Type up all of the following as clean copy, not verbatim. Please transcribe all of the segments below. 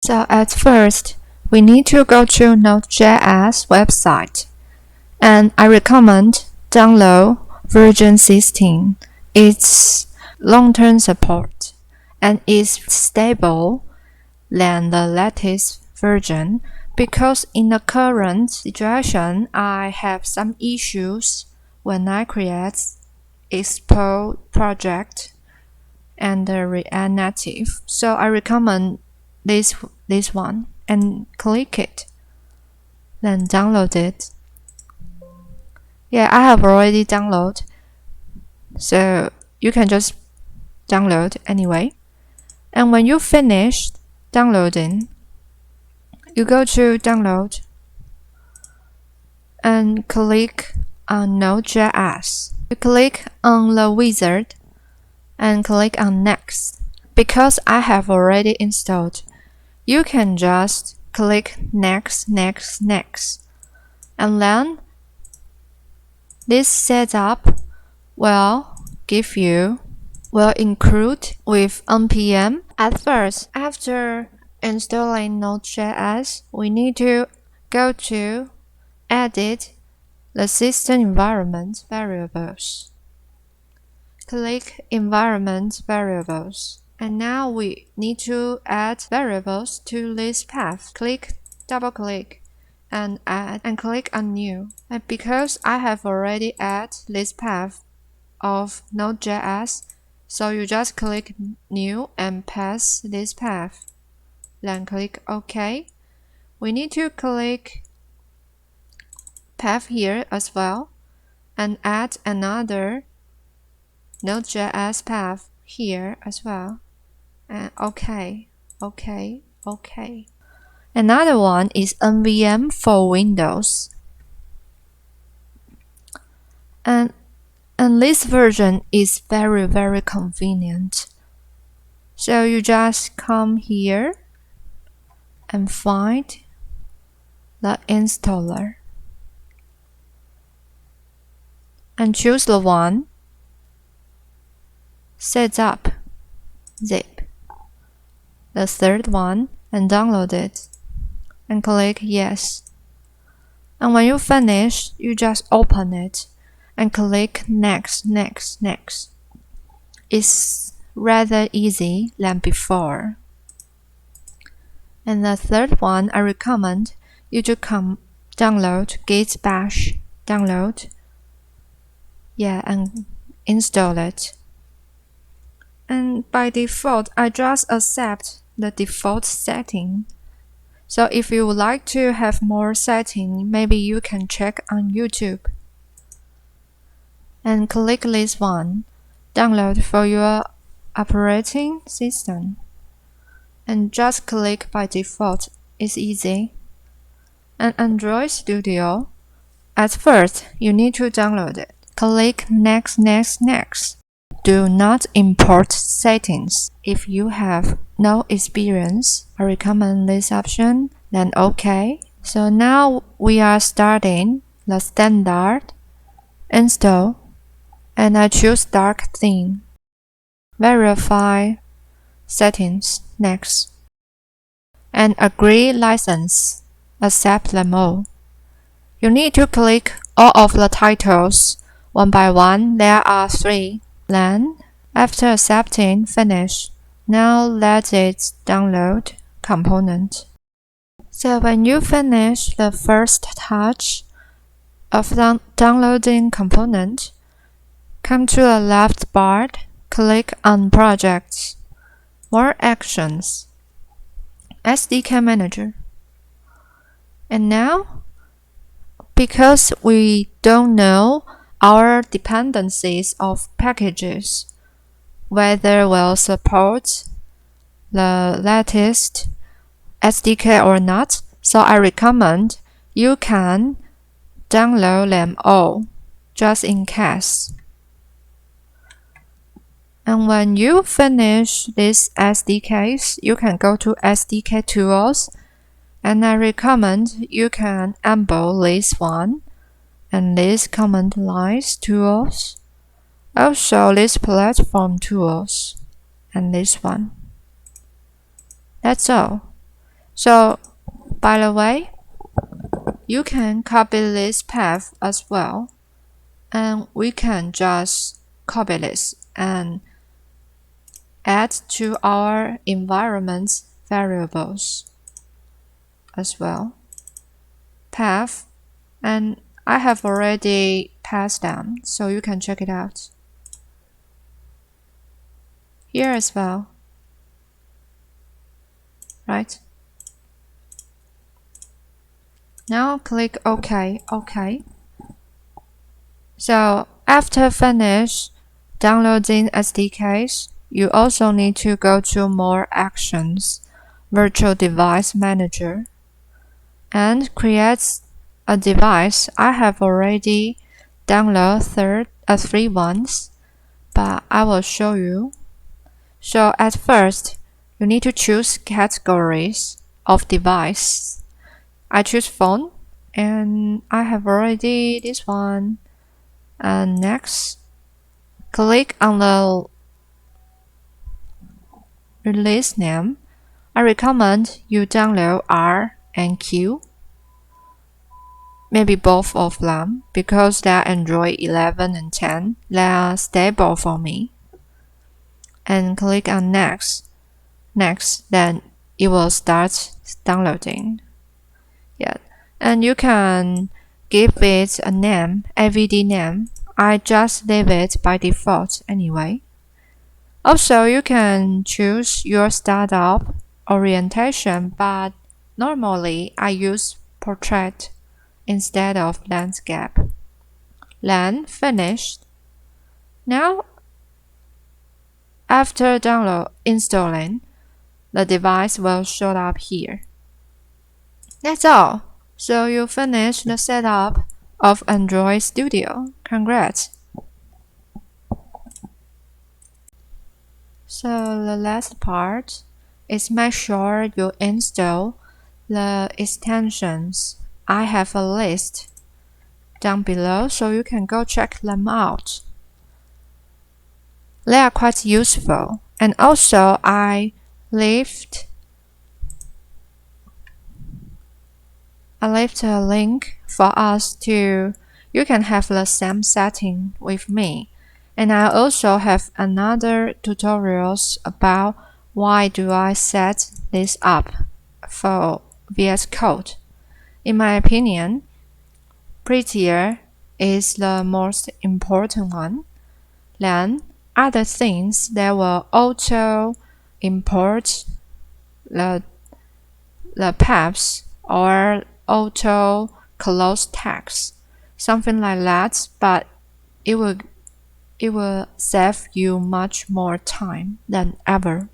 So at first, we need to go to Node.js website, and I recommend download version 16. It's long-term support and is stable than the latest version because in the current situation, I have some issues when I create Expo project and the React Native. So I recommend this one and click it, then download it. Yeah, I have already downloaded, so you can just download anyway. And when you finish downloading, you go to download and click on Node.js. You click on the wizard and click on next. Because I have already installed, you can just click next, next, next. And then this setup will include with npm. At first, after installing Node.js, we need to go to edit the system environment variables. Click environment variables. And now we need to add variables to this path. Double click and add and click on new. And because I have already added this path of Node.js, so you just click new and pass this path. Then click OK. We need to click path here as well and add another Node.js path here as well. And OK. Another one is nvm for Windows. And this version is very, very convenient. So you just come here and find the installer and choose the one setup zip, the third one, and download it and click yes. And when you finish, you just open it and click next. It's rather easy than before. And the third one, I recommend you to download Git-Bash, and install it. And by default, I just accept the default setting. So if you would like to have more setting, maybe you can check on YouTube. And click this one, download for your operating system. And just click by default, it's easy. And Android Studio, at first, you need to download it. Click next. Do not import settings. If you have no experience, I recommend this option, then OK. So now we are starting the standard install, and I choose dark theme. Verify settings next. And agree license, accept them all. You need to click all of the titles one by one. There are 3. Then, after accepting, finish. Now let it download component. So when you finish the first touch of downloading component, come to the left bar, click on Projects, More Actions, SDK Manager. And now, because we don't know our dependencies of packages, whether we'll support the latest SDK or not, so I recommend you can download them all, just in case. And when you finish these SDKs, you can go to SDK Tools, and I recommend you can enable this one and this command lines tools, also this platform tools, and this one. That's all. So, by the way, you can copy this path as well, and we can just copy this and add to our environment variables as well. Path, and I have already passed them, so you can check it out here as well, right? Now click OK. So after finish downloading SDKs, you also need to go to More Actions, Virtual Device Manager, and create a device. I have already downloaded 3 ones, but I will show you. So at first, you need to choose categories of device. I choose phone, and I have already this one. And next, click on the release name. I recommend you download R and Q, maybe both of them, because they are Android 11 and 10. They are stable for me. And click on next. Then it will start downloading. Yeah, and you can give it a name, AVD name. I just leave it by default anyway. Also, you can choose your startup orientation, but normally I use portrait instead of landscape. Then finished. Now, after installing, the device will show up here. That's all. So you finished the setup of Android Studio. Congrats! So the last part is make sure you install the extensions. I have a list down below, so you can go check them out. They are quite useful. And also I left a link for us to, you can have the same setting with me. And I also have another tutorials about why do I set this up for VS Code. In my opinion, Prettier is the most important one. Then other things that will auto import the paths or auto close tags, something like that, but it will save you much more time than ever.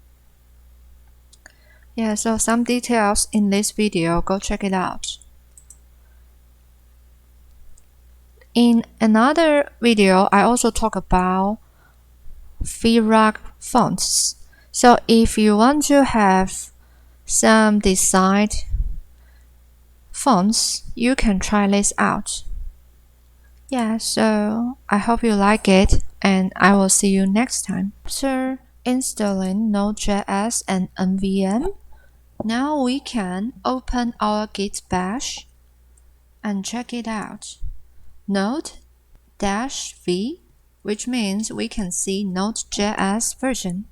Yeah, so some details in this video, go check it out. In another video, I also talk about Fira fonts. So if you want to have some designed fonts, you can try this out. Yeah, so I hope you like it, and I will see you next time. After installing Node.js and nvm, now we can open our Git-Bash and check it out. Node-v, which means we can see Node.js version.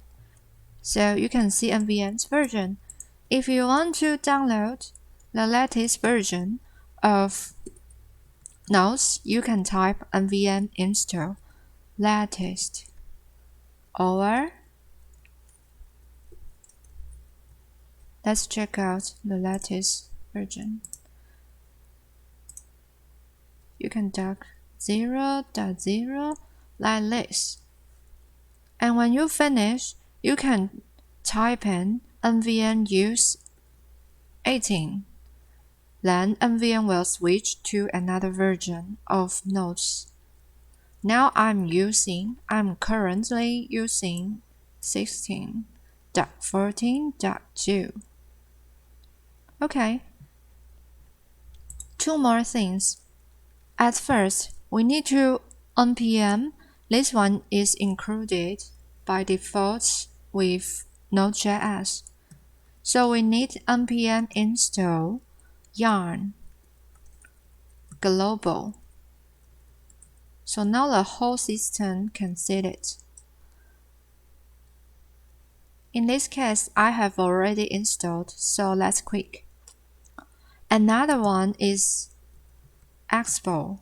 So you can see nvm's version. If you want to download the latest version of Nodes, you can type nvm install latest, or let's check out the latest version. You can type 0.0 like this. And when you finish, you can type in nvm use 18. Then nvm will switch to another version of Nodes. Now I'm currently using 16.14.2. Okay. 2 more things. At first, we need to npm. This one is included by default with Node.js. So we need npm install yarn global. So now the whole system can see it. In this case, I have already installed, so let's quick. Another one is Expo-cli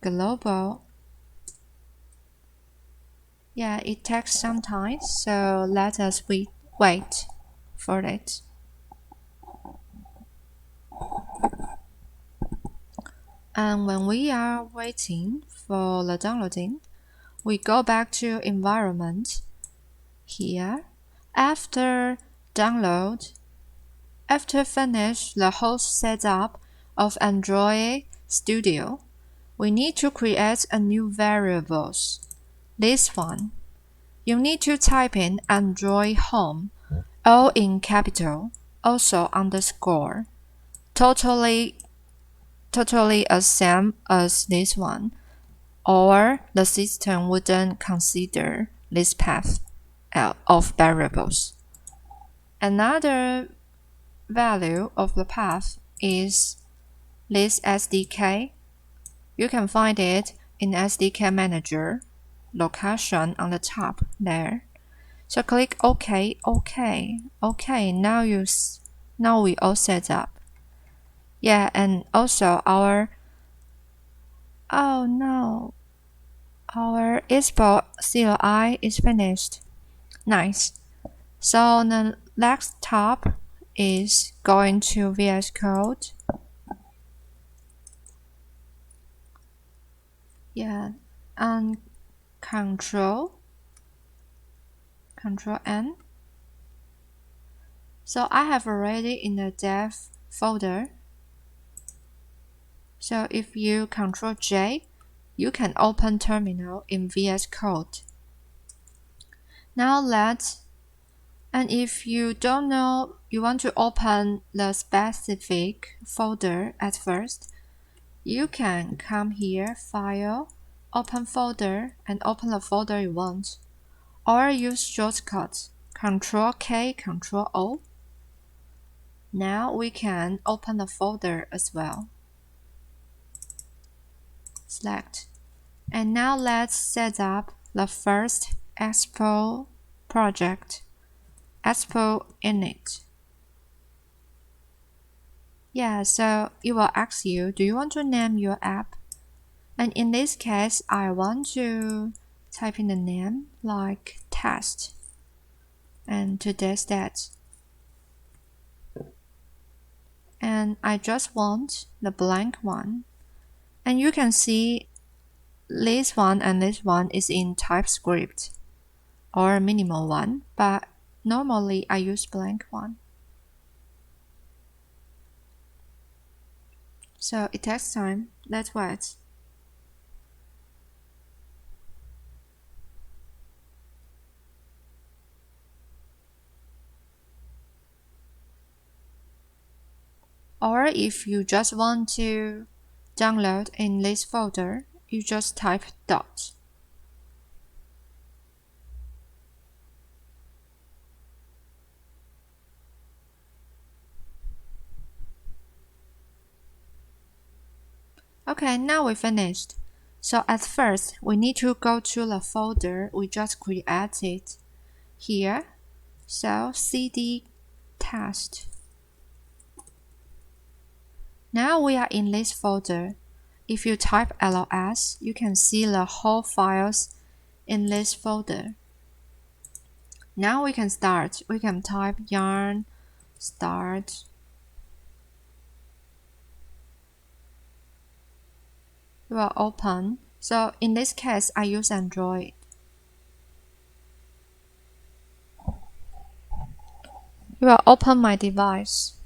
global. Yeah, it takes some time, so let us wait for it. And when we are waiting for the downloading, we go back to environment here. After download, after finish the whole setup of Android Studio, we need to create a new variables. This one. You need to type in Android Home, all in capital, also underscore. Totally the same as this one, or the system wouldn't consider this path of variables. Another value of the path is this SDK. You can find it in SDK Manager, location on the top there. So click OK, OK, OK. Now we all set up. Yeah, and also our Expo-cli is finished. Nice. So the next step is going to VS Code. Yeah, and Control N. So I have already in the dev folder. So if you Control J, you can open terminal in VS Code. Now and if you don't know, you want to open the specific folder at first, you can come here, File, Open Folder, and open the folder you want. Or use shortcut, Ctrl K, Ctrl O. Now we can open the folder as well. Select. And now let's set up the first Expo project, Expo init. Yeah, so it will ask you, do you want to name your app? And in this case, I want to type in the name like test and today's date. And I just want the blank one. And you can see this one and this one is in TypeScript or minimal one, but normally I use blank one. So it takes time. Let's wait. Or if you just want to download in this folder, you just type dot. Okay, now we finished. So at first, we need to go to the folder we just created here. So cd test. Now we are in this folder. If you type ls, you can see the whole files in this folder. Now we can start. We can type yarn start. It will open. So in this case, I use Android. It will open my device.